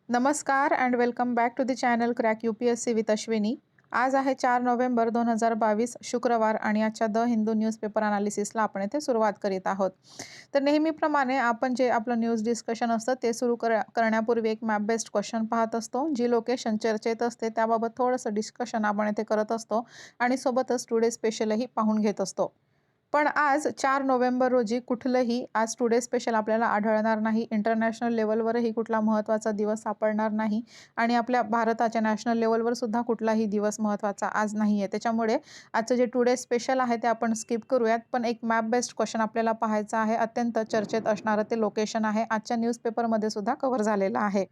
नमस्कार and welcome back to the channel crack UPSC with Ashwini. आज आहे 4 नोव्हेंबर 2022 शुक्रवार आणि आजच्या द हिंदू न्यूजपेपर अनालिसिसला आपण इथे सुरुवात करीत आहोत. तर नेहमीप्रमाणे आपण जे आपलं न्यूज डिस्कशन असतं ते सुरू करण्यापूर्वी एक मॅप बेस्ड क्वेश्चन पाहत असतो. जी लोकेशन चर्चेत असते त्याबाबत थोडंसं डिस्कशन आपण इथे करत असतो आणि सोबतच टुडे स्पेशलही पाहून घेत असतो. पण आज 4 नोव्हेंबर रोजी कुठलंही आज टुडे स्पेशल आपल्याला आढळणार नाही. इंटरनॅशनल लेव्हलवरही कुठला महत्त्वाचा दिवस सापडणार नाही आणि आपल्या भारताच्या नॅशनल लेव्हलवर सुद्धा कुठलाही दिवस महत्त्वाचा आज नाही आहे. त्याच्यामुळे आजचं जे टुडे स्पेशल आहे ते आपण स्किप करूयात. पण एक मॅप बेस्ड क्वेश्चन आपल्याला पाहायचा आहे. अत्यंत चर्चेत असणारं ते लोकेशन आहे. आजच्या न्यूजपेपरमध्ये सुद्धा कव्हर झालेलं आहे.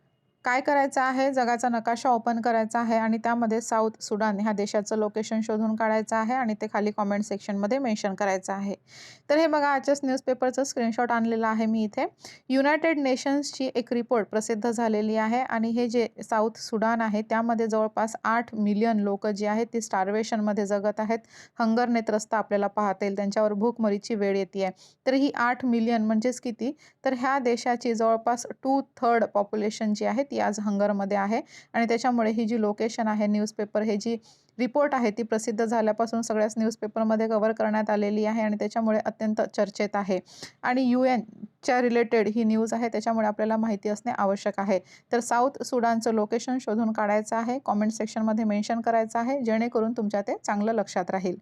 काय करायचं आहे, जगाचा नकाशा ओपन करायचा आहे आणि त्यामध्ये साऊथ सुडान ह्या देशाचं लोकेशन शोधून काढायचं आहे आणि ते खाली कॉमेंट सेक्शनमध्ये मेन्शन करायचं आहे. तर हे बघा, आजच्याच न्यूजपेपरचं स्क्रीनशॉट आणलेला आहे मी इथे. युनायटेड नेशन्सची एक रिपोर्ट प्रसिद्ध झालेली आहे आणि हे जे साऊथ सुडान आहे त्यामध्ये जवळपास 8 मिलियन लोक जी आहेत ती स्टार्वेशनमध्ये जगत आहेत. हंगरने त्रस्त आपल्याला पाहता येईल, त्यांच्यावर भूकमरीची वेळ येते आहे. तर ही 8 मिलियन म्हणजेच किती, तर ह्या देशाची जवळपास 2/3 पॉप्युलेशन जी आहे ती आज हंगरमध्ये आहे आणि त्याच्यामुळे ही जी लोकेशन आहे, न्यूजपेपर हे जी रिपोर्ट आहे ती प्रसिद्ध झाल्यापासून सगळ्याच न्यूजपेपरमध्ये कव्हर करण्यात आलेली आहे आणि त्याच्यामुळे अत्यंत चर्चेत आहे आणि UN रिलेटेड ही न्यूज आहे, त्याच्यामुळे आपल्याला माहिती असणे आवश्यक आहे. तर साऊथ सुडानचं लोकेशन शोधून काढायचं आहे, कॉमेंट सेक्शनमध्ये मेन्शन करायचं आहे, जेणेकरून तुमच्या ते चांगलं लक्षात राहील.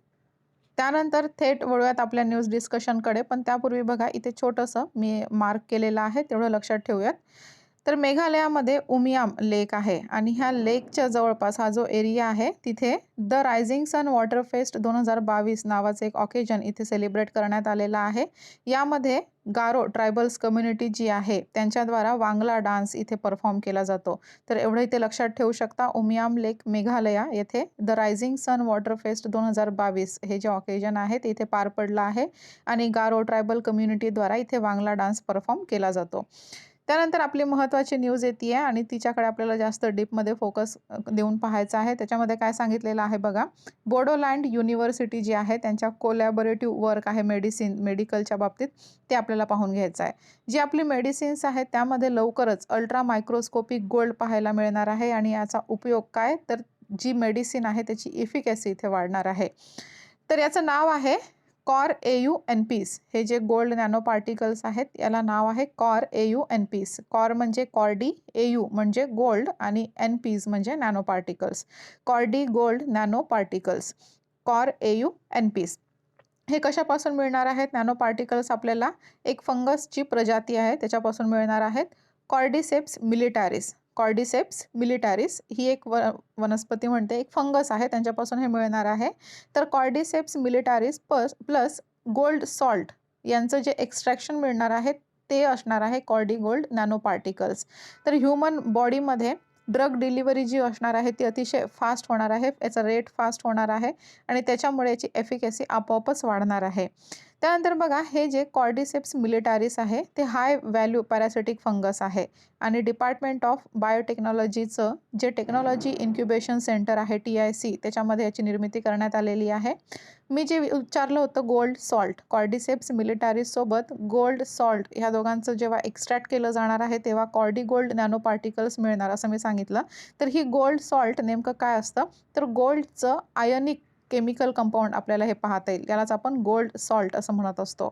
त्यानंतर थेट वळूयात आपल्या न्यूज डिस्कशनकडे. पण त्यापूर्वी बघा, इथे छोटंसं मी मार्क केलेलं आहे, तेवढं लक्षात ठेवूयात. तर मेघालयामध्ये उमियाम लेक आहे आणि ह्या लेकच्या जवळपास हा जो एरिया आहे तिथे the Rising Sun Water Fest 2022 नावाचं एक ऑकेजन इथे सेलिब्रेट करण्यात आलेलं आहे. यामध्ये गारो ट्रायबल्स कम्युनिटी जी आहे त्यांच्याद्वारा वांगला डान्स इथे परफॉर्म केला जातो. तर एवढं इथे लक्षात ठेवू शकता. उमियाम लेक मेघालया येथे the Rising Sun Water Fest 2022 हे जे ऑकेजन आहे ते इथे पार पडलं आहे आणि गारो ट्रायबल कम्युनिटीद्वारा इथे वांगला डान्स परफॉर्म केला जातो. त्यानंतर आपली महत्त्वाची न्यूज येते आहे आणि तिच्याकडे आपल्याला जास्त डीपमध्ये फोकस देऊन पाहायचं आहे. त्याच्यामध्ये काय सांगितलेलं आहे बघा, बोडोलँड युनिव्हर्सिटी जी आहे त्यांच्या कोलॅबोरेटिव्ह वर्क आहे मेडिकलच्या बाबतीत, ते आपल्याला पाहून घ्यायचं आहे. जी आपली मेडिसिन्स आहेत त्यामध्ये लवकरच अल्ट्रा मायक्रोस्कोपिक गोल्ड पाहायला मिळणार आहे आणि याचा उपयोग काय, तर जी मेडिसिन आहे त्याची इफिकॅसी इथे वाढणार आहे. तर याचं नाव आहे कॉर AU-NPs. हे जे गोल्ड नॅनो पार्टिकल्स आहेत याला नाव आहे कॉर AU-NPs. कॉर म्हणजे कॉर्डी, AU म्हणजे गोल्ड आणि NPs म्हणजे नॅनो पार्टिकल्स. कॉर्डी गोल्ड नॅनो पार्टिकल्स, कॉर AU-NPs. हे कशापासून मिळणार आहेत नॅनो पार्टिकल्स? आपल्याला एक फंगसची प्रजाती आहे त्याच्यापासून मिळणार आहेत. कॉर्डिसेप्स मिलिटारिस. कॉर्डिसेप्स मिलिटारिस ही एक वनस्पती म्हणते, एक फंगस आहे, त्यांच्यापासून हे मिळणार आहे. तर कॉर्डिसेप्स मिलिटारिस प्लस गोल्ड सॉल्ट यांचं जे एक्स्ट्रॅक्शन मिळणार आहे ते असणार आहे कॉर्डी गोल्ड नॅनो पार्टिकल्स. तर ह्युमन बॉडीमध्ये ड्रग डिलिव्हरी जी असणार आहे ती अतिशय फास्ट होणार आहे, याचा रेट फास्ट होणार आहे आणि त्याच्यामुळे याची एफिकॅसी आपोआपच वाढणार आहे. त्यानंतर बघा, हे जे कॉर्डिसेप्स मिलिटारिस आहे ते हाय व्हॅल्यू पॅरासिटिक फंगस आहे आणि डिपार्टमेंट ऑफ बायोटेक्नॉलॉजीचं जे टेक्नॉलॉजी इन्क्युबेशन सेंटर आहे TIC त्याच्यामध्ये याची निर्मिती करण्यात आलेली आहे. मी जे विचारलं होतं गोल्ड सॉल्ट, कॉर्डिसेप्स मिलिटारिस सोबत गोल्ड सॉल्ट ह्या दोघांचं जेव्हा एक्स्ट्रॅक्ट केलं जाणार आहे तेव्हा कॉर्डी गोल्ड नॅनो पार्टिकल्स मिळणार असं मी सांगितलं. तर ही गोल्ड सॉल्ट नेमकं काय असतं, तर गोल्डचं आयनिक केमिकल कंपाऊंड आपल्याला हे पाहता येईल, यालाच आपण गोल्ड सॉल्ट असं म्हणत असतो.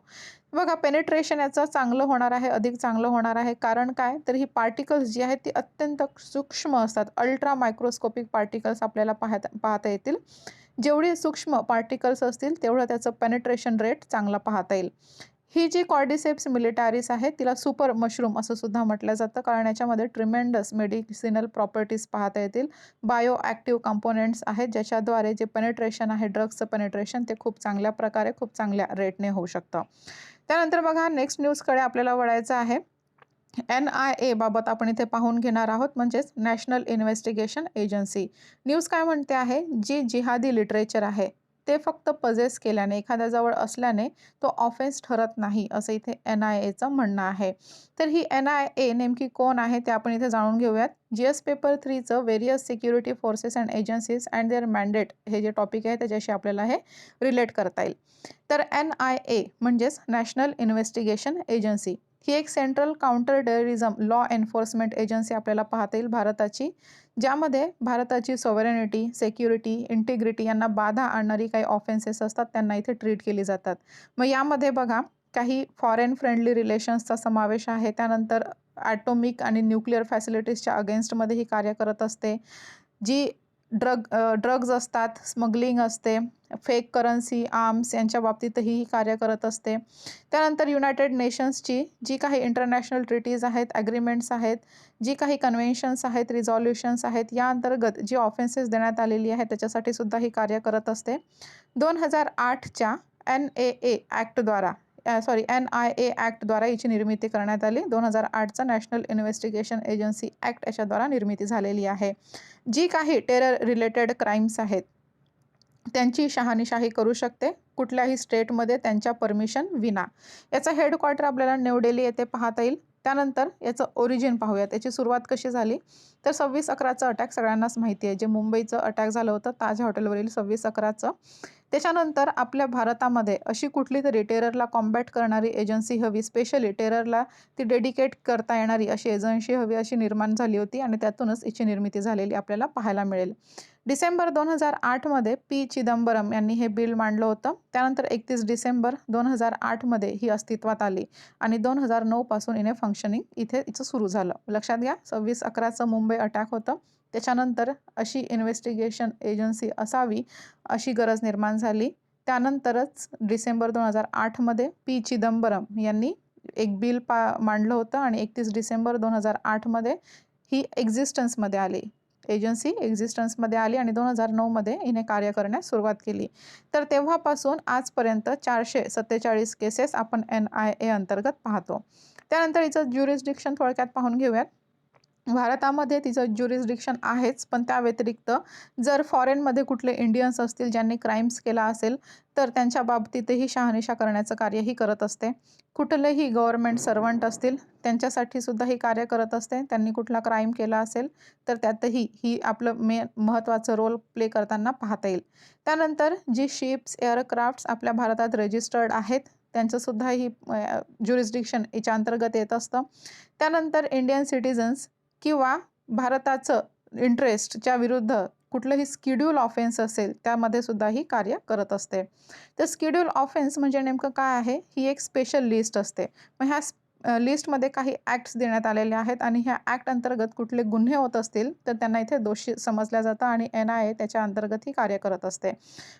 बघा, पेनिट्रेशन याचं चांगलं होणार आहे, अधिक चांगलं होणार आहे. कारण काय, तर ही पार्टिकल्स जी आहेत ती अत्यंत सूक्ष्म असतात. अल्ट्रा मायक्रोस्कोपिक पार्टिकल्स आपल्याला पाहता येतील. जेवढी सूक्ष्म पार्टिकल्स असतील तेवढं त्याचं पेनिट्रेशन रेट चांगला पाहता येईल. ही जी कॉर्डिसेप्स मिलिटारिस आहे तिला सुपर मशरूम असं सुद्धा म्हटलं जातं, कारण याच्यामध्ये ट्रिमेंडस मेडिसिनल प्रॉपर्टीज पाहता येतील. बायो ॲक्टिव्ह कंपोनेंट्स आहेत ज्याच्याद्वारे जे पेनिट्रेशन आहे, ड्रग्सचं पेनिट्रेशन, ते खूप चांगल्या प्रकारे खूप चांगल्या रेटने होऊ शकतं. त्यानंतर बघा, नेक्स्ट न्यूजकडे आपल्याला वळायचं आहे. NIA बाबत आपण इथे पाहून घेणार आहोत, म्हणजेच नॅशनल इन्व्हेस्टिगेशन एजन्सी. न्यूज काय म्हणते आहे, जी जिहादी लिटरेचर आहे ते फक्त पजेस केल्याने, एखाद्याजवळ असल्याने तो ऑफेन्स ठरत नाही असं इथे NIAचं म्हणणं आहे. तर ही NIA नेमकी कोण आहे ते आपण इथे जाणून घेऊयात. GS पेपर 3चं various security forces and agencies and their mandate हे जे टॉपिक आहे त्याच्याशी आपल्याला हे रिलेट करता येईल. तर NIA म्हणजेच नॅशनल इन्व्हेस्टिगेशन एजन्सी ही एक central counter terrorism law enforcement agency आपल्याला पाहता येईल भारताची, ज्यामध्ये भारताची सॉव्हरेनिटी, सिक्युरिटी, इंटिग्रिटी यांना बाधा आणणारी काही ऑफेन्सेस असतात त्यांना इथे ट्रीट केली जातात. मग यामध्ये बघा काही फॉरेन फ्रेंडली रिलेशन्सचा समावेश आहे. त्यानंतर ॲटॉमिक आणि न्यूक्लिअर फॅसिलिटीजच्या अगेन्स्टमध्ये ही कार्य करत असते. जी ड्रग्ज असतात, स्मगलिंग असते, फेक करन्सी, आर्म्स यांच्या बाबतीतही ही कार्य करत असते. त्यानंतर युनायटेड नेशन्सची जी काही इंटरनॅशनल ट्रिटीज आहेत, ॲग्रीमेंट्स आहेत, जी काही कन्व्हेन्शन्स आहेत, रिझॉल्युशन्स आहेत, या अंतर्गत जी ऑफेन्सेस देण्यात आलेली आहे त्याच्यासाठी सुद्धा ही कार्य करत असते. 2008च्या NIA ॲक्टद्वारा याची निर्मिती करण्यात आली. 2008चा नॅशनल इन्व्हेस्टिगेशन एजन्सी ॲक्ट याच्याद्वारा निर्मिती झालेली आहे. जी काही टेरर रिलेटेड क्राईम्स आहेत त्यांची शहानिशाही करू शकते कुठल्याही स्टेटमध्ये त्यांच्या परमिशन विना. याचा हेडक्वार्टर आपल्याला न्यू दिल्ली येथे पाहता येईल. त्यानंतर याचं ओरिजिन पाहूया, त्याची सुरुवात कशी झाली. तर 26/11चं अटॅक सगळ्यांनाच माहिती आहे, जे मुंबईचं अटॅक झालं होतं ताज हॉटेलवरील 26/11चं. त्याच्यानंतर आपल्या भारतामध्ये अशी कुठली तरी टेररला कॉम्बॅट करणारी एजन्सी हवी, स्पेशली टेररला ती डेडिकेट करता येणारी अशी एजन्सी हवी, अशी निर्माण झाली होती आणि त्यातूनच याची निर्मिती झालेली आपल्याला पाहायला मिळेल. डिसेंबर 2008मध्ये पी चिदंबरम यांनी हे बिल मांडलं होतं. त्यानंतर 31 डिसेंबर 2008मध्ये ही अस्तित्वात आली आणि 2009 पासून हिने फंक्शनिंग इथे हिचं सुरू झालं. लक्षात घ्या, 26/11चं मुंबई अटॅक होतं. त्याच्यानंतर अशी इन्व्हेस्टिगेशन एजन्सी असावी अशी गरज निर्माण झाली. त्यानंतरच डिसेंबर 2008मध्ये पी चिदंबरम यांनी एक बिल मांडलं होतं आणि 31 डिसेंबर 2008मध्ये ही एक्झिस्टन्समध्ये आली, एजन्सी एक्झिस्टन्समध्ये आली आणि 2009मध्ये हिने कार्य करण्यास सुरुवात केली. तर तेव्हापासून आजपर्यंत 447 केसेस आपण NIA अंतर्गत पाहतो. त्यानंतर हिचं ज्युरिस्डिक्शन थोडक्यात पाहून घेऊयात. भारतामध्ये तिचं ज्युरिस्डिक्शन आहेच, पण त्या व्यतिरिक्त जर फॉरेनमध्ये कुठले इंडियन्स असतील ज्यांनी क्राईम्स केला असेल तर त्यांच्या बाबतीतही शहानिशा करण्याचं कार्यही करत असते. कुठलेही गव्हर्नमेंट सर्वंट असतील त्यांच्यासाठी सुद्धा ही कार्य करत असते. त्यांनी कुठला क्राईम केला असेल तर त्यातही ही आपलं महत्त्वाचं रोल प्ले करताना पाहता येईल. त्यानंतर जी शिप्स, एअरक्राफ्ट्स आपल्या भारतात रजिस्टर्ड आहेत त्यांचंसुद्धा ही ज्युरिस्डिक्शन याच्या अंतर्गत येत असतं. त्यानंतर इंडियन सिटिझन्स किंवा भारताचं इंटरेस्टच्या विरुद्ध कुठलंही स्केड्यूल ऑफेन्स असेल त्यामध्ये सुद्धा ही कार्य करत असते. तर स्केड्यूल ऑफेन्स म्हणजे नेमकं काय आहे, ही एक स्पेशल लिस्ट असते. मग ह्या लिस्टमध्ये काही ॲक्ट्स देण्यात आलेले आहेत आणि ह्या ॲक्ट अंतर्गत कुठले गुन्हे होत असतील तर त्यांना इथे दोषी समजल्या जातं आणि NIA त्याच्या अंतर्गत ही कार्य करत असते.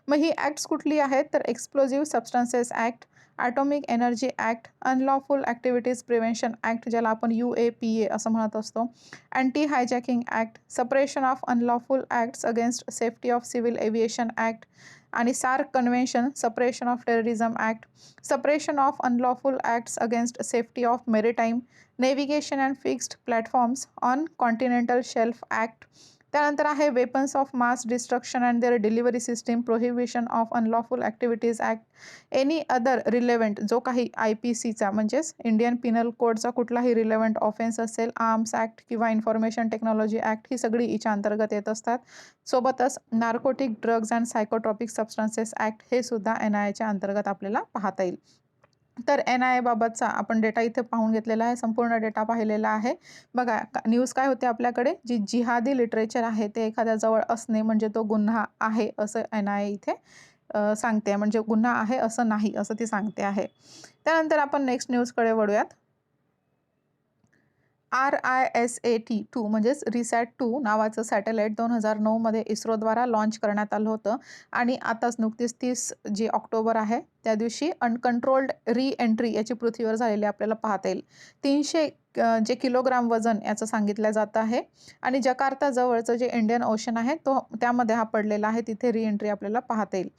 मग ही ॲक्ट्स कुठली आहेत तर explosive substances act, atomic energy act, unlawful activities prevention act ज्याला आपण UAPA असं म्हणत असतो, anti hijacking act, suppression of unlawful acts against safety of civil aviation act आणि SAARC convention, suppression of terrorism act, suppression of unlawful acts against safety of maritime navigation and fixed platforms on continental shelf act. त्यानंतर आहे weapons of mass destruction and their delivery system prohibition of unlawful activities act, any other relevant जो काही IPCचा म्हणजेच Indian penal कोडचा कुठलाही relevant offence असेल, arms act किंवा इन्फॉर्मेशन टेक्नॉलॉजी ॲक्ट ही सगळी हिच्या अंतर्गत येत असतात. सोबतच narcotic drugs and psychotropic substances act हे सुद्धा NIAच्या अंतर्गत आपल्याला पाहता येईल. तर NIA बाबतचा आपण डेटा इथे पाहून घेतलेला आहे, संपूर्ण डेटा पाहिलेला आहे. बघा न्यूज काय होते आपल्याकडे, जी जिहादी लिटरेचर आहे ते एखाद्याजवळ असणे म्हणजे तो गुन्हा आहे असं NIA इथे सांगते, म्हणजे गुन्हा आहे असं नाही असं ती सांगते आहे. त्यानंतर आपण नेक्स्ट न्यूजकडे वळूयात. RISAT-2 म्हणजेच रिसॅट-2 नावाचं सॅटेलाईट 2009मध्ये इस्रोद्वारा लॉन्च करण्यात आलं होतं आणि आताच नुकतीच 30 जी ऑक्टोबर आहे त्या दिवशी अनकंट्रोल्ड रिएंट्री याची पृथ्वीवर झालेली आपल्याला पाहता येईल. 300 जे किलोग्राम वजन याचं सांगितलं जातं आहे आणि जकार्ता जवळचं जे इंडियन ओशन आहे त्यामध्ये हा पडलेला आहे, तिथे रिएंट्री आपल्याला पाहता येईल.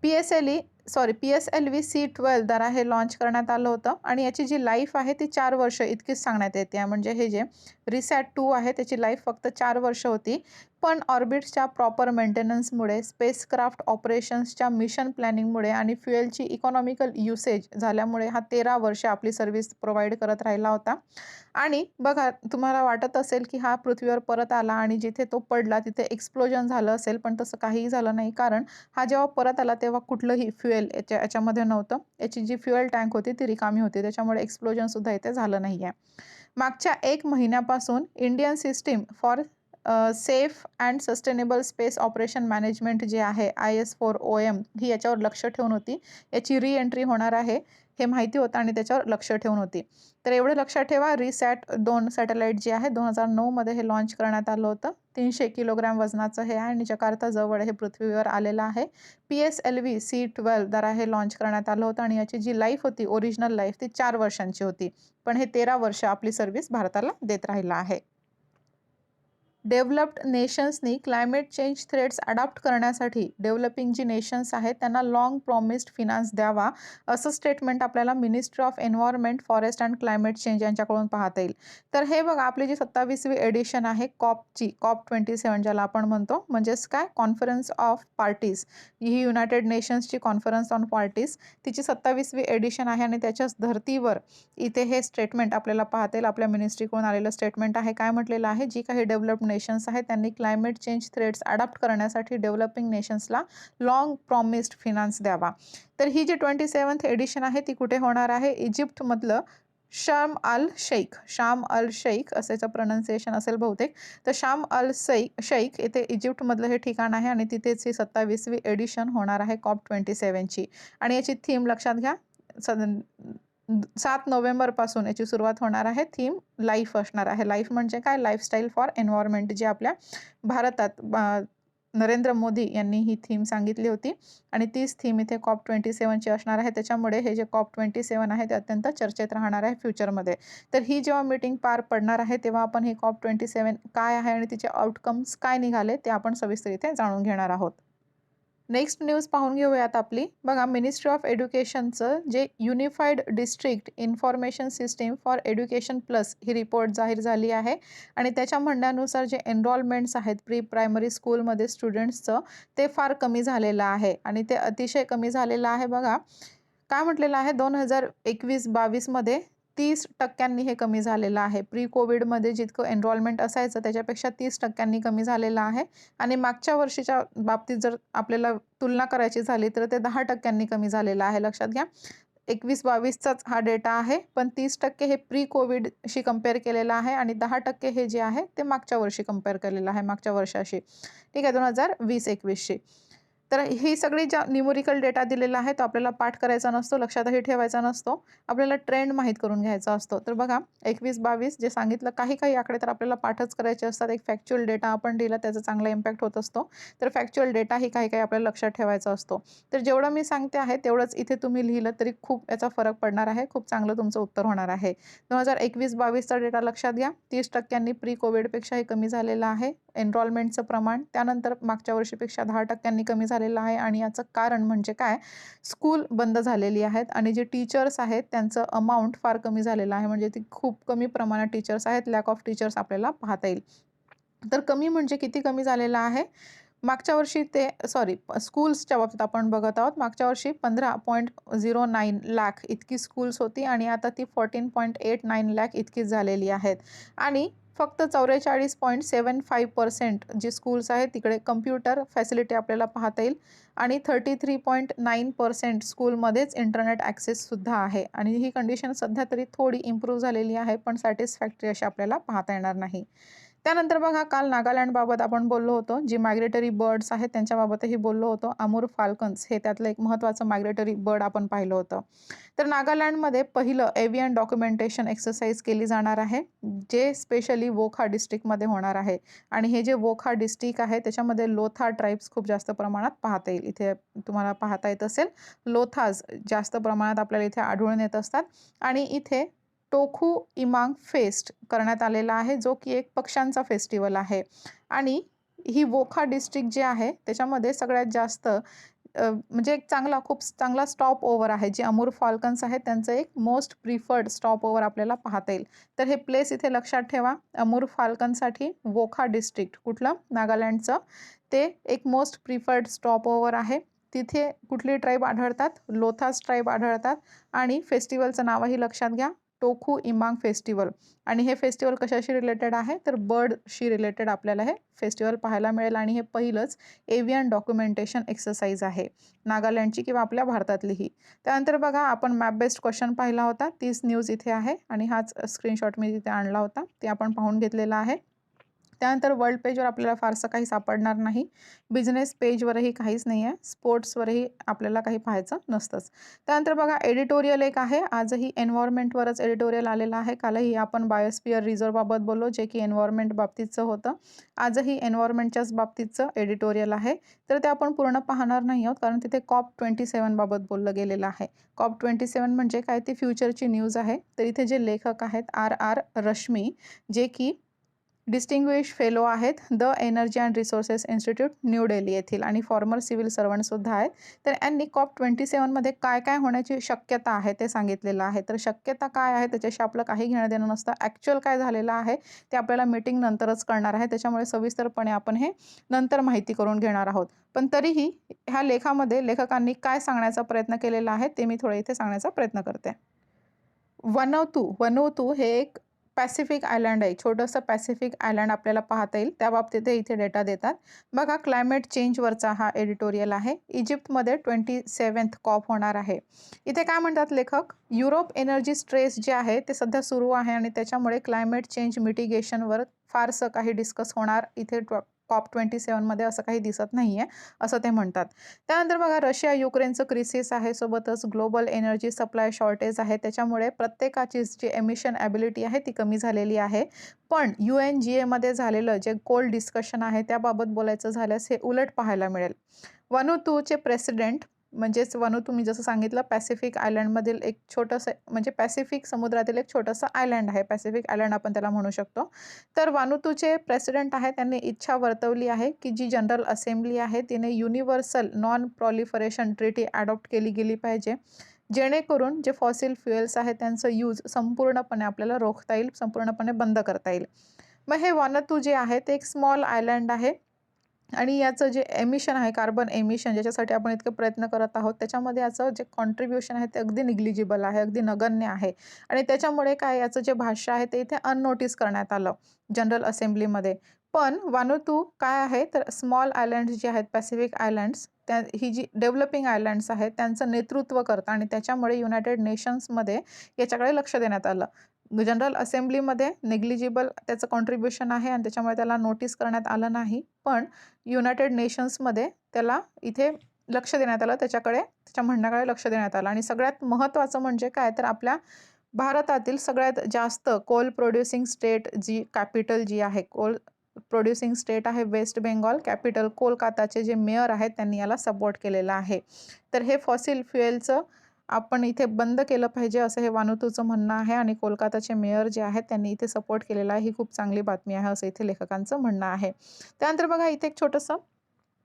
PSLV C-12 द्वारा हे लॉन्च करण्यात आलं होतं आणि याची जी लाईफ आहे ती 4 वर्ष इतकीच सांगण्यात येते. म्हणजे हे जे रिसॅट-2 आहे त्याची लाईफ फक्त 4 वर्ष होती. पण ऑर्बिट्सच्या प्रॉपर मेंटेनन्समुळे, स्पेसक्राफ्ट ऑपरेशन्सच्या मिशन प्लॅनिंगमुळे आणि फ्युएलची इकॉनॉमिकल युसेज झाल्यामुळे हा 13 वर्ष आपली सर्व्हिस प्रोव्हाइड करत राहिला होता. आणि बघा, तुम्हाला वाटत असेल की हा पृथ्वीवर परत आला आणि जिथे तो पडला तिथे एक्सप्लोजन झालं असेल, पण तसं काहीही झालं नाही. कारण हा जेव्हा परत आला तेव्हा कुठलंही फ्युएल याच्यामध्ये नव्हतं. याची जी फ्युएल टँक होती ती रिकामी होती, त्याच्यामुळे एक्सप्लोजनसुद्धा इथे झालं नाही आहे. मागच्या 1 महिन्यापासून Indian system for safe and sustainable space operation management जे आहे IS4OM ही याच्यावर लक्ष ठेवून होती. याची रिएंट्री होणार आहे हे माहिती होतं आणि त्याच्यावर लक्ष ठेवून होती. तर एवढं लक्षात ठेवा, रिसॅट-2 सॅटेलाईट जे आहे 2009 मध्ये हे लॉन्च करण्यात आलं होतं. 300 किलोग्रॅम वजनाचं हे आहे आणि जकार्ताजवळ हे पृथ्वीवर आलेलं आहे. PSLV C-12 द्वारा हे लॉन्च करण्यात आलं होतं आणि याची जी लाईफ होती, ओरिजिनल लाईफ, ती 4 वर्षांची होती. पण हे 13 वर्ष आपली सर्व्हिस भारताला देत राहिलं आहे. डेव्हलप्ड नेशन्सनी क्लायमेट चेंज थ्रेट्स अडॉप्ट करण्यासाठी डेव्हलपिंग जी नेशन्स आहेत त्यांना लॉंग प्रॉमिस्ड फिनान्स द्यावा, असं स्टेटमेंट आपल्याला ministry of environment, forest and climate change यांच्याकडून पाहता येईल. तर हे बघा, आपली जी 27वी एडिशन आहे COP 27 ज्याला आपण म्हणतो, म्हणजेच काय, कॉन्फरन्स ऑफ पार्टीज. ही युनायटेड नेशन्सची कॉन्फरन्स ऑन पार्टीज, तिची 27वी एडिशन आहे आणि त्याच्याच धर्तीवर इथे हे स्टेटमेंट आपल्याला पाहता येईल. आपल्या मिनिस्ट्रीकडून आलेलं स्टेटमेंट आहे. काय म्हटलेलं आहे, जी काही डेव्हलप्ड नेशन्स आहेत त्यांनी क्लायमेट चेंज थ्रेट्स अडॉप्ट करण्यासाठी डेव्हलपिंग नेशन्सला लॉंग प्रॉमिस्ड फिनान्स द्यावा. तर ही जी 27th एडिशन आहे ती कुठे होणार आहे, इजिप्तमधलं शार्म अल शेख असेचं प्रोनाउन्सिएशन असेल बहुतेक. तर शार्म अल शेख येथे इजिप्तमधलं हे ठिकाण आहे आणि तिथेच ही 27वी एडिशन होणार आहे COP 27ची. आणि याची थीम लक्षात घ्या, 7 नोव्हेंबरपासून याची सुरुवात होणार आहे. थीम लाईफ असणार आहे. लाईफ म्हणजे काय, लाईफस्टाईल फॉर एन्व्हायरमेंट, जी आपल्या भारतात नरेंद्र मोदी यांनी ही थीम सांगितली होती आणि तीच थीम इथे COP 27ची असणार आहे. त्याच्यामुळे हे जे COP 27 आहे ते अत्यंत चर्चेत राहणार आहे फ्युचरमध्ये. तर ही जेव्हा मीटिंग पार पडणार आहे तेव्हा आपण ही COP 27 काय आहे आणि तिचे आउटकम्स काय निघाले ते आपण सविस्तर इथे जाणून घेणार आहोत. नेक्स्ट न्यूज पाहून घेऊयात आपली. बघा, मिनिस्ट्री ऑफ एज्युकेशनचं जे unified district information system for education plus he report जाहीर झाली आहे आणि त्याच्या म्हणण्यानुसार जे एनरोलमेंट्स आहेत प्री प्रायमरी स्कूलमध्ये स्टुडंट्सचं, ते फार कमी झालेलं आहे आणि ते अतिशय कमी झालेलं आहे. बघा, काय म्हटलेलं आहे, 2021-22 मध्ये 30% हे कमी झालेलं आहे. प्री कोविडमध्ये जितकं एनरोलमेंट असायचं त्याच्यापेक्षा 30% कमी झालेलं आहे आणि मागच्या वर्षीच्या बाबतीत जर आपल्याला तुलना करायची झाली तर ते 10% कमी झालेलं आहे. लक्षात घ्या, 21-22चाच हा डेटा आहे, पण 30% हे प्री कोविडशी कंपेअर केलेलं आहे आणि 10% हे जे आहे ते मागच्या वर्षी कंपेअर केलेलं आहे, मागच्या वर्षाशी. ठीक आहे, 2020-21शी. तर ही सगळी ज्या न्यूमेरिकल डेटा दिलेला आहे तो आपल्याला पाठ करायचा नसतो, लक्षातही ठेवायचा नसतो, आपल्याला ट्रेंड माहीत करून घ्यायचा असतो. तर बघा, 21-22 जे सांगितलं, काही आकडे तर आपल्याला पाठच करायचे असतात. एक फॅक्च्युअल डेटा आपण दिला त्याचा चांगला इम्पॅक्ट होत असतो. तर फॅक्च्युअल डेटा ही काही आपल्याला लक्षात ठेवायचा असतो. तर जेवढं मी सांगते आहे तेवढंच इथे तुम्ही लिहिलं तरी खूप याचा फरक पडणार आहे, खूप चांगलं तुमचं उत्तर होणार आहे. 2021-22चा डेटा लक्षात घ्या, 30% प्री कोविडपेक्षाही कमी झालेलं आहे एनरोलमेंटचं प्रमाण. त्यानंतर मागच्या वर्षीपेक्षा 10% कमी झालेलं आहे आणि याचं कारण म्हणजे काय, स्कूल बंद झालेली आहेत आणि जे टीचर्स आहेत त्यांचं अमाऊंट फार कमी झालेलं आहे, म्हणजे ती खूप कमी प्रमाणात टीचर्स आहेत, लॅक ऑफ टीचर्स आपल्याला पाहता येईल. तर कमी म्हणजे किती कमी झालेलं आहे, मागच्या वर्षी ते स्कूल्सच्या बाबतीत आपण बघत आहोत. मागच्या वर्षी 15.09 लाख इतकी स्कूल्स होती आणि आता ती 14.89 लाख इतकीच झालेली आहेत आणि फक्त 44.75% जी स्कूल्स आहेत तिकडे कम्प्युटर फॅसिलिटी आपल्याला पाहता येईल आणि 33.9% स्कूलमध्येच इंटरनेट ॲक्सेससुद्धा आहे आणि ही कंडिशन सध्या तरी थोडी इम्प्रूव्ह झालेली आहे, पण सॅटिस्फॅक्टरी अशी आपल्याला पाहता येणार नाही. त्यानंतर बघा, काल नागालँडबाबत आपण बोललो होतो, जी मायग्रेटरी बर्ड्स आहेत त्यांच्याबाबतही बोललो होतो. अमूर फाल्कन्स हे त्यातलं एक महत्त्वाचं मायग्रेटरी बर्ड आपण पाहिलं होतं. तर नागालँडमध्ये पहिलं एव्हियन डॉक्युमेंटेशन एक्सरसाइज केली जाणार आहे, जे स्पेशली वोखा डिस्ट्रिक्टमध्ये होणार आहे आणि हे जे वोखा डिस्ट्रिक्ट आहे त्याच्यामध्ये लोथा ट्राईब्स खूप जास्त प्रमाणात पाहता येईल. इथे तुम्हाला पाहता येत असेल, लोथाज जास्त प्रमाणात आपल्याला इथे आढळून येत असतात आणि इथे टोखू इमांग फेस्ट करण्यात आलेला आहे, जो की एक पक्ष्यांचा फेस्टिवल आहे आणि ही वोखा डिस्ट्रिक्ट जे आहे त्याच्यामध्ये सगळ्यात जास्त म्हणजे एक खूप चांगला स्टॉप ओव्हर आहे. जे अमूर फाल्कन्स आहेत त्यांचं एक मोस्ट प्रिफर्ड स्टॉप ओव्हर आपल्याला पाहता येईल. तर हे प्लेस इथे लक्षात ठेवा. अमूर फाल्कनसाठी वोखा डिस्ट्रिक्ट कुठलं? नागालँडचं. ते एक मोस्ट प्रिफर्ड स्टॉप ओव्हर आहे. तिथे कुठली ट्राईब आढळतात? लोथास ट्राईब आढळतात आणि फेस्टिवलचं नावही लक्षात घ्या. टोखू इमांग फेस्टिवल. आणि हे फेस्टिवल कशाशी रिलेटेड आहे? तर बर्डशी रिलेटेड आपल्याला हे फेस्टिवल पाहायला मिळेल आणि हे पहिलंच एव्हियन डॉक्युमेंटेशन एक्सरसाइज आहे नागालँडची किंवा आपल्या भारतातलीही. त्यानंतर बघा आपण मॅप बेस्ड क्वेश्चन पाहिला होता. तीच न्यूज इथे आहे आणि हाच स्क्रीनशॉट मी तिथे आणला होता. ते आपण पाहून घेतलेला आहे. त्यानंतर वर्ल्ड पेजवर आपल्याला फारसं काही सापडणार नाही. बिझनेस पेजवरही काहीच नाही आहे. स्पोर्ट्सवरही आपल्याला काही पाहायचं नसतंच. त्यानंतर बघा एडिटोरियल एक आहे. आजही एन्व्हायरमेंटवरच एडिटोरियल आलेलं आहे. कालही आपण बायोस्फिअर रिझर्वबाबत बोललो जे की एन्व्हायरमेंट बाबतीतचं होतं. आजही एन्व्हायरमेंटच्याच बाबतीतचं एडिटोरियल आहे. तर ते आपण पूर्ण पाहणार नाही आहोत कारण तिथे COP27 बाबत बोललं गेलेलं आहे. COP27 म्हणजे काय? ती फ्युचरची न्यूज आहे. तर इथे जे लेखक आहेत RR रश्मी जे की डिस्टिंग्विश फेलो आहेत the energy and resources institute new Delhi येथील आणि फॉर्मर सिव्हिल सर्वंटसुद्धा आहेत. तर यांनी COP27मध्ये काय काय होण्याची शक्यता आहे ते सांगितलेलं आहे. तर शक्यता काय आहे त्याच्याशी आपलं काही घेणं देणं नसतं. ॲक्च्युअल काय झालेलं आहे ते आपल्याला मीटिंग नंतरच कळणार आहे. त्याच्यामुळे सविस्तरपणे आपण हे नंतर माहिती करून घेणार आहोत. पण तरीही ह्या लेखामध्ये लेखकांनी काय सांगण्याचा प्रयत्न केलेला आहे ते मी थोडं इथे सांगण्याचा प्रयत्न करते. वनुतू हे एक पॅसिफिक आयलँड आहे. छोटंसं पॅसिफिक आयलँड आपल्याला पाहता येईल. त्या बाबतीत ते इथे डेटा देतात. बघा क्लायमेट चेंजवरचा हा एडिटोरियल आहे. इजिप्तमध्ये 27th COP होणार आहे. इथे काय म्हणतात लेखक? युरोप एनर्जी स्ट्रेस जे आहे ते सध्या सुरू आहे आणि त्याच्यामुळे क्लायमेट चेंज मिटिगेशनवर फारसं काही डिस्कस होणार इथे COP27मध्ये असं काही दिसत नाही आहे असं ते म्हणतात. त्यानंतर बघा रशिया युक्रेनचं क्रिसिस आहे. सोबतच ग्लोबल एनर्जी सप्लाय शॉर्टेज आहे. त्याच्यामुळे प्रत्येकाची जी एमिशन ॲबिलिटी आहे ती कमी झालेली आहे. पण UNGAमध्ये झालेलं जे कोल्ड डिस्कशन आहे त्याबाबत बोलायचं झाल्यास हे उलट पाहायला मिळेल. वनुतूचे प्रेसिडेंट म्हणजेच वनुतू मी जसं सांगितलं पॅसिफिक आयलँडमधील एक छोटंसं म्हणजे पॅसिफिक समुद्रातील एक छोटंसं आयलँड आहे. पॅसिफिक आयलँड आपण त्याला म्हणू शकतो. तर वानुतूचे प्रेसिडेंट आहे त्यांनी इच्छा वर्तवली आहे की जी जनरल असेंब्ली आहे तिने universal non proliferation treaty adopt केली गेली पाहिजे. जेणेकरून जे फॉसिल फ्युएल्स आहेत त्यांचं यूज संपूर्णपणे आपल्याला रोखता येईल, संपूर्णपणे बंद करता येईल. मग हे वानुतू जे आहे ते एक स्मॉल आयलँड आहे आणि याचं जे एमिशन आहे कार्बन एमिशन ज्याच्यासाठी आपण इतके प्रयत्न करत आहोत त्याच्यामध्ये याचं जे कॉन्ट्रीब्युशन आहे ते अगदी निग्लिजिबल आहे, अगदी नगण्य आहे. आणि त्याच्यामुळे काय याचं जे भाष्य आहे ते इथे अननोटीस करण्यात आलं जनरल असेंब्लीमध्ये. पण वानुतू काय आहे तर स्मॉल आयलँड्स जे आहेत पॅसिफिक आयलँड्स ही जी डेव्हलपिंग आयलँड्स आहेत त्यांचं नेतृत्व करतं आणि त्याच्यामुळे युनायटेड नेशन्समध्ये याच्याकडे लक्ष देण्यात आलं. जनरल असेंब्लीमध्ये नेग्लिजिबल त्याचं कॉन्ट्रीब्युशन आहे आणि त्याच्यामुळे त्याला नोटीस करण्यात आलं नाही. पण युनायटेड नेशन्समध्ये त्याला इथे लक्ष देण्यात आलं. त्याच्या म्हणण्याकडे लक्ष देण्यात आलं. आणि सगळ्यात महत्त्वाचं म्हणजे काय तर आपल्या भारतातील सगळ्यात जास्त कोल प्रोड्युसिंग स्टेट जी कॅपिटल जी आहे कोल प्रोड्युसिंग स्टेट आहे वेस्ट बेंगॉल. कॅपिटल कोलकाताचे जे मेयर आहेत त्यांनी याला सपोर्ट केलेला आहे. तर हे फॉसिल फ्युएलचं आपण इथे बंद केलं पाहिजे असं हे वानुतूचं म्हणणं आहे आणि कोलकाताचे मेयर जे आहेत त्यांनी इथे सपोर्ट केलेला आहे. ही खूप चांगली बातमी आहे असं इथे लेखकांचं म्हणणं आहे. त्यानंतर बघा इथे एक छोटंसं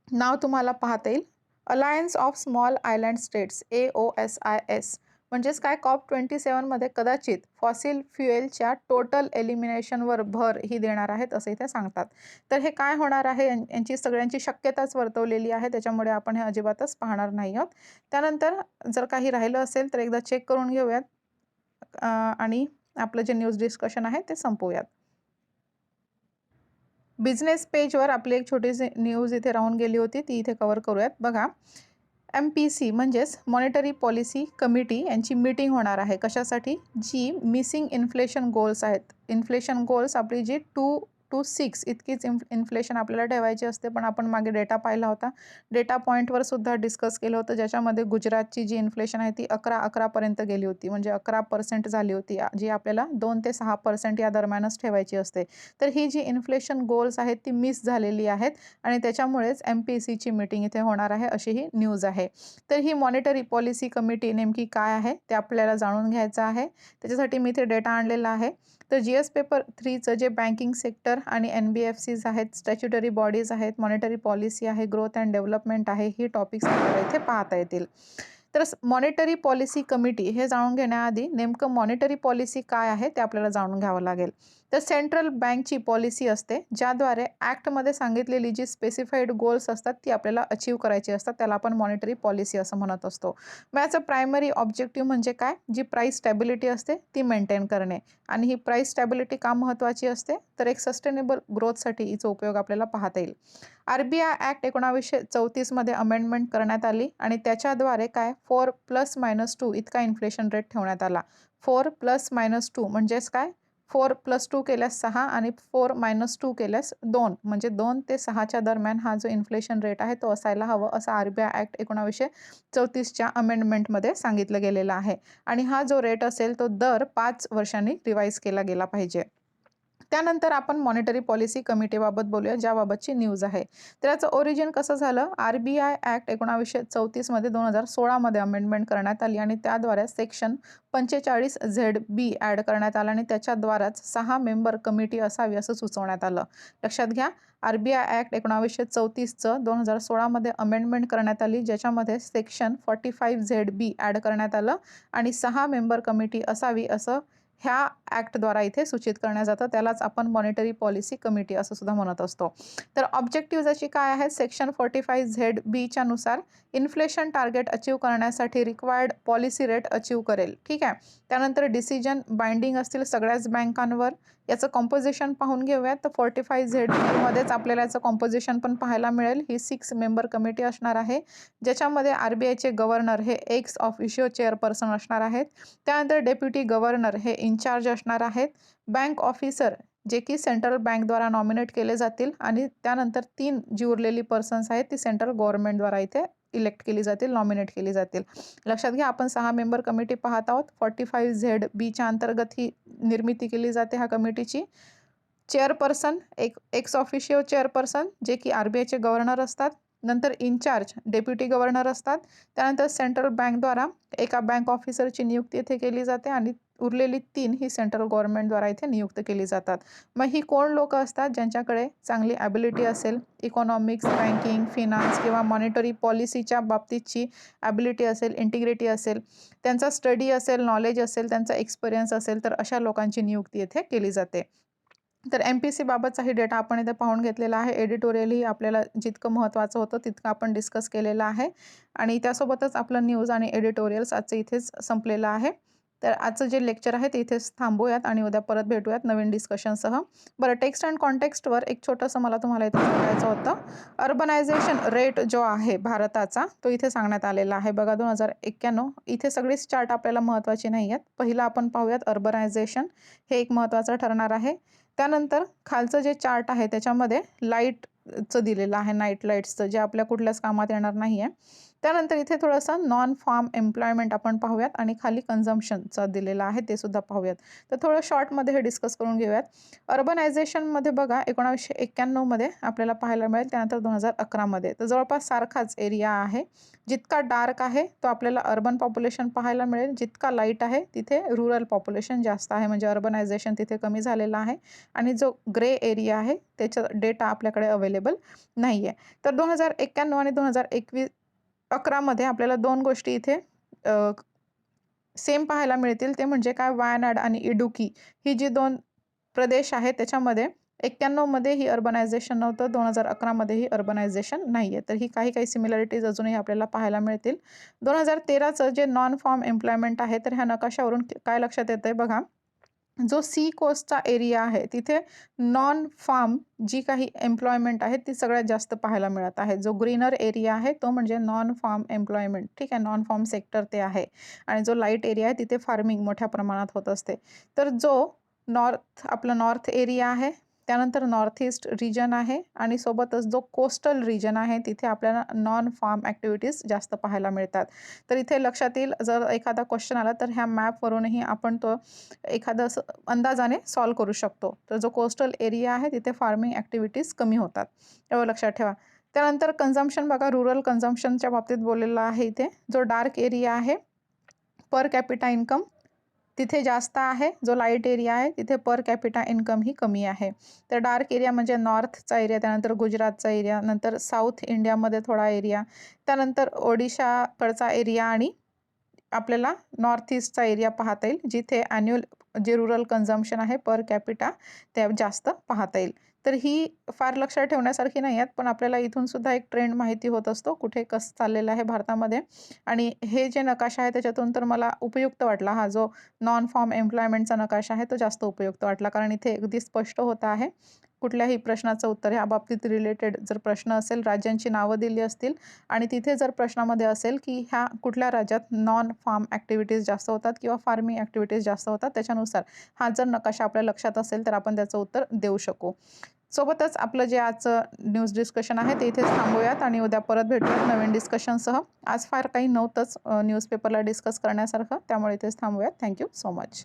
नाव तुम्हाला पाहता येईल. Alliance of small island states AOSIS म्हणजेच काय COP27मध्ये कदाचित फॉसिल फ्युएलच्या टोटल एलिमिनेशनवर भर ही देणार आहेत असं इथे सांगतात. तर हे काय होणार आहे यांची सगळ्यांची शक्यताच वर्तवलेली आहे त्याच्यामुळे आपण हे अजिबातच पाहणार नाही आहोत. त्यानंतर जर काही राहिलं असेल तर एकदा चेक करून घेऊयात आणि आपलं जे न्यूज डिस्कशन आहे ते संपवूयात. बिझनेस पेजवर आपली एक छोटीशी न्यूज इथे राहून गेली होती ती इथे कव्हर करूयात. बघा MPC म्हणजेच मॉनिटरी पॉलिसी कमिटी यांची मीटिंग होणार आहे. कशासाठी? जी मिसिंग इन्फ्लेशन गोल्स आहेत. इन्फ्लेशन गोल्स आपली जी 2.6 इतकीच इन्फ्लेशन आपल्याला ठेवायची असते. पण आपण मागे डेटा पाहिला होता. डेटा पॉईंटवर सुद्धा डिस्कस केलं होतं ज्याच्यामध्ये गुजरातची जी इन्फ्लेशन आहे ती 11% गेली होती. म्हणजे 11% झाली होती जी आपल्याला 2 ते 6% या दरम्यानच ठेवायची असते. तर ही जी इन्फ्लेशन गोल्स आहेत ती मिस झालेली आहेत आणि त्याच्यामुळेच MPCची मीटिंग इथे होणार आहे अशी ही न्यूज आहे. तर ही मॉनिटरी पॉलिसी कमिटी नेमकी काय आहे ते आपल्याला जाणून घ्यायचं आहे. त्याच्यासाठी मी इथे डेटा आणलेला आहे. तर GS पेपर 3चं जे बँकिंग सेक्टर आणि NBFCज आहेत, स्टॅच्युटरी बॉडीज आहेत, मॉनिटरी पॉलिसी आहे, ग्रोथ अँड डेव्हलपमेंट आहे, ही टॉपिक्स आपल्याला इथे पाहता येतील. तर मॉनिटरी पॉलिसी कमिटी हे जाणून घेण्याआधी नेमकं मॉनिटरी पॉलिसी काय आहे ते आपल्याला जाणून घ्यावं लागेल. तर सेंट्रल बँकची पॉलिसी असते ज्याद्वारे ॲक्टमध्ये सांगितलेली जी स्पेसिफाईड गोल्स असतात ती आपल्याला अचीव करायची असतात. त्याला आपण मॉनिटरी पॉलिसी असं म्हणत असतो. मग याचं प्रायमरी ऑब्जेक्टिव्ह म्हणजे काय? जी प्राईस स्टॅबिलिटी असते ती मेंटेन करणे. आणि ही प्राईस स्टॅबिलिटी का महत्त्वाची असते? तर एक सस्टेनेबल ग्रोथसाठी हिचा उपयोग आपल्याला पाहता येईल. RBI ॲक्ट 1934 मध्ये अमेंडमेंट करण्यात आली आणि त्याच्याद्वारे काय 4+-2 इतका इन्फ्लेशन रेट ठेवण्यात आला. 4+-2 म्हणजेच काय? 4+2 केल्यास 6 आणि 4-2 केल्यास 2 म्हणजे 2 ते 6च्या दरम्यान हा जो इन्फ्लेशन रेट आहे तो असायला हवं असं RBI ॲक्ट 1934च्या अमेंडमेंटमध्ये सांगितलं गेलेलं आहे. आणि हा जो रेट असेल तो दर 5 वर्षांनी रिवाईज केला गेला पाहिजे. त्यानंतर आपण मॉनिटरी पॉलिसी कमिटीबाबत बोलूया ज्याबाबतची न्यूज आहे. तर याचं ओरिजिन कसं झालं? RBI ॲक्ट 1934 मध्ये 2016 मध्ये अमेंडमेंट करण्यात आली आणि त्याद्वारे सेक्शन 45ZB ॲड करण्यात आलं आणि त्याच्याद्वाराच 6 मेंबर कमिटी असावी असं सुचवण्यात आलं. लक्षात घ्या, RBI ॲक्ट 1934चं 2016 मध्ये अमेंडमेंट करण्यात आली ज्याच्यामध्ये सेक्शन 45ZB ॲड करण्यात आलं आणि 6 मेंबर कमिटी असावी असं ह्या ॲक्टद्वारा इथे सूचित करण्यात जातं. त्यालाच आपण मॉनिटरी पॉलिसी कमिटी असं सुद्धा म्हणत असतो. तर ऑब्जेक्टिव्ह जशी काय आहेत? सेक्शन 45ZBच्या नुसार इन्फ्लेशन टार्गेट अचीव करण्यासाठी रिक्वायर्ड पॉलिसी रेट अचीव करेल. ठीक आहे. त्यानंतर डिसिजन बाइंडिंग असतील सगळ्याच बँकांवर. याचं कॉम्पोजिशन पाहून घेऊयात. तर 45ZBमध्येच आपल्याला याचं कॉम्पोजिशन पण पाहायला मिळेल. ही 6 मेंबर कमिटी असणार आहे ज्याच्यामध्ये RBIचे गव्हर्नर हे एक्स ऑफिशियो चेअरपर्सन असणार आहेत. त्यानंतर डेप्युटी गव्हर्नर हे इन्चार्ज असणार आहेत. बँक ऑफिसर जे की सेंट्रल बँकद्वारा नॉमिनेट केले जातील आणि त्यानंतर 3 जी उरलेली पर्सन्स आहेत ती सेंट्रल गव्हर्नमेंटद्वारा इथे इलेक्ट केली जातील, नॉमिनेट केली जातील. लक्षात घ्या, आपण 6 मेंबर कमिटी पाहत आहोत. 45ZBच्या अंतर्गत ही निर्मिती केली जाते ह्या कमिटीची. चेअरपर्सन एक्स ऑफिशियो चेअरपर्सन जे की RBIचे गव्हर्नर असतात. नंतर इन्चार्ज डेप्युटी गव्हर्नर असतात. त्यानंतर सेंट्रल बँकद्वारा एका बँक ऑफिसरची नियुक्ती इथे केली जाते आणि उरलेली 3 ही सेंट्रल गव्हर्नमेंटद्वारा इथे नियुक्त केली जातात. मग ही कोण लोक असतात? ज्यांच्याकडे चांगली ॲबिलिटी असेल, इकॉनॉमिक्स, बँकिंग, फिनान्स किंवा मॉनिटरी पॉलिसीच्या बाबतीतची ॲबिलिटी असेल, इंटिग्रिटी असेल, त्यांचा स्टडी असेल, नॉलेज असेल, त्यांचा एक्सपिरियन्स असेल, तर अशा लोकांची नियुक्ती इथे केली जाते. तर MPC बाबतचाही डेटा आपण इथे पाहून घेतलेला आहे. एडिटोरियलही आपल्याला जितकं महत्त्वाचं होतं तितकं आपण डिस्कस केलेलं आहे आणि त्यासोबतच आपलं न्यूज आणि एडिटोरियल्स आजचं इथेच संपलेलं आहे. तर आजचं जे लेक्चर आहे ते इथेच थांबूयात आणि उद्या परत भेटूयात नवीन डिस्कशनसह. बरं, टेक्स्ट अँड कॉन्टेक्स्टवर एक छोटंसं मला तुम्हाला इथे सांगायचं होतं. अर्बनायझेशन रेट जो आहे भारताचा तो इथे सांगण्यात आलेला आहे. बघा 2091 इथे सगळीच चार्ट आपल्याला महत्त्वाची नाही आहेत. पहिला आपण पाहूयात अर्बनायझेशन, हे एक महत्त्वाचं ठरणार आहे. त्यानंतर खालचं जे चार्ट आहे त्याच्यामध्ये लाईटचं दिलेलं आहे, नाईट लाईट्सचं, जे आपल्या कुठल्याच कामात येणार नाही आहे. त्यानंतर इथे थोडंसं नॉन फार्म एम्प्लॉयमेंट आपण पाहूयात आणि खाली कन्झम्पशनचं दिलेलं आहे ते सुद्धा पाहूयात. तर थोडं शॉर्टमध्ये हे डिस्कस करून घेऊयात. अर्बनायझेशनमध्ये बघा 1991 मध्ये आपल्याला पाहायला मिळेल, त्यानंतर 2011 मध्ये. तर जवळपास सारखाच एरिया आहे. जितका डार्क आहे तो आपल्याला अर्बन पॉप्युलेशन पाहायला मिळेल, जितका लाईट आहे तिथे रुरल पॉप्युलेशन जास्त आहे, म्हणजे अर्बनायझेशन तिथे कमी झालेलं आहे. आणि जो ग्रे एरिया आहे त्याचा डेटा आपल्याकडे अवेलेबल नाही आहे. तर 2091 आणि 2011 मध्ये आपल्याला 2 गोष्टी इथे सेम पाहायला मिळतील. ते म्हणजे काय, वायनाड आणि इडुकी ही जी 2 प्रदेश आहेत त्याच्यामध्ये 91 मध्ये ही अर्बनायझेशन नव्हतं, 2011 मध्येही अर्बनायझेशन नाही आहे. तर ही काही सिमिलॅरिटीज अजूनही आपल्याला पाहायला मिळतील. 2013चं जे नॉन फार्म एम्प्लॉयमेंट आहे तर ह्या नकाशावरून काय लक्षात येतंय बघा, जो सी कोस्टचा एरिया आहे तिथे नॉन फार्म जी काही एम्प्लॉयमेंट आहे ती सगळ्यात जास्त पाहायला मिळत आहे. जो ग्रीनर एरिया आहे तो म्हणजे नॉन फार्म एम्प्लॉयमेंट, ठीक आहे, नॉन फार्म सेक्टर ते आहे. आणि जो लाईट एरिया आहे तिथे फार्मिंग मोठ्या प्रमाणात होत असते. तर जो नॉर्थ एरिया आहे, त्यानंतर नॉर्थ ईस्ट रिजन आहे आणि सोबतच जो कोस्टल रिजन आहे तिथे आपल्याला नॉन फार्म ॲक्टिव्हिटीज जास्त पाहायला मिळतात. तर इथे लक्षात येईल, जर एखादा क्वेश्चन आला तर ह्या मॅपवरूनही आपण तो एखादा अंदाजाने सॉल्व करू शकतो. तर जो कोस्टल एरिया आहे तिथे फार्मिंग ॲक्टिव्हिटीज कमी होतात, एवढं लक्षात ठेवा. त्यानंतर कन्झम्पशन बघा, रुरल कन्झम्पशनच्या बाबतीत बोललेलं आहे इथे. जो डार्क एरिया आहे पर कॅपिटा इन्कम तिथे जास्त आहे. जो लाईट एरिया आहे तिथे पर कॅपिटा इन्कम ही कमी आहे. तर डार्क एरिया म्हणजे नॉर्थचा एरिया, त्यानंतर गुजरातचा एरिया, नंतर साऊथ इंडियामध्ये थोडा एरिया, त्यानंतर ओडिशाकडचा एरिया आणि आपल्याला नॉर्थ ईस्टचा एरिया पाहता येईल, जिथे ॲन्युअल जे रुरल कन्झम्पशन आहे पर कॅपिटा ते जास्त पाहता येईल. तर ही फार लक्षात ठेवण्यासारखी नाही आहेत, पण आपल्याला इथून सुद्धा एक ट्रेंड माहिती होत असतो कुठे कसं चाललेलं आहे भारतामध्ये. आणि हे जे नकाशा आहे त्याच्यातून तर मला उपयुक्त वाटला, हा जो नॉन फॉर्म एम्प्लॉयमेंटचा नकाशा आहे तो जास्त उपयुक्त वाटला, कारण इथे अगदी स्पष्ट होत आहे कुठल्याही प्रश्नाचं उत्तर ह्या बाबतीत रिलेटेड जर प्रश्न असेल, राज्यांची नावं दिली असतील आणि तिथे जर प्रश्नामध्ये असेल की ह्या कुठल्या राज्यात नॉन फार्म ॲक्टिव्हिटीज जास्त होतात किंवा फार्मिंग ॲक्टिव्हिटीज जास्त होतात, त्याच्यानुसार हा जर नकाशा आपल्या लक्षात असेल तर आपण त्याचं उत्तर देऊ शकू. सोबतच आपलं जे आजचं न्यूज डिस्कशन आहे ते इथेच थांबूयात आणि उद्या परत भेटूयात नवीन डिस्कशनसह. आज फार काही नव्हतंच न्यूजपेपरला डिस्कस करण्यासारखं, त्यामुळे इथेच थांबूयात. Thank you so much.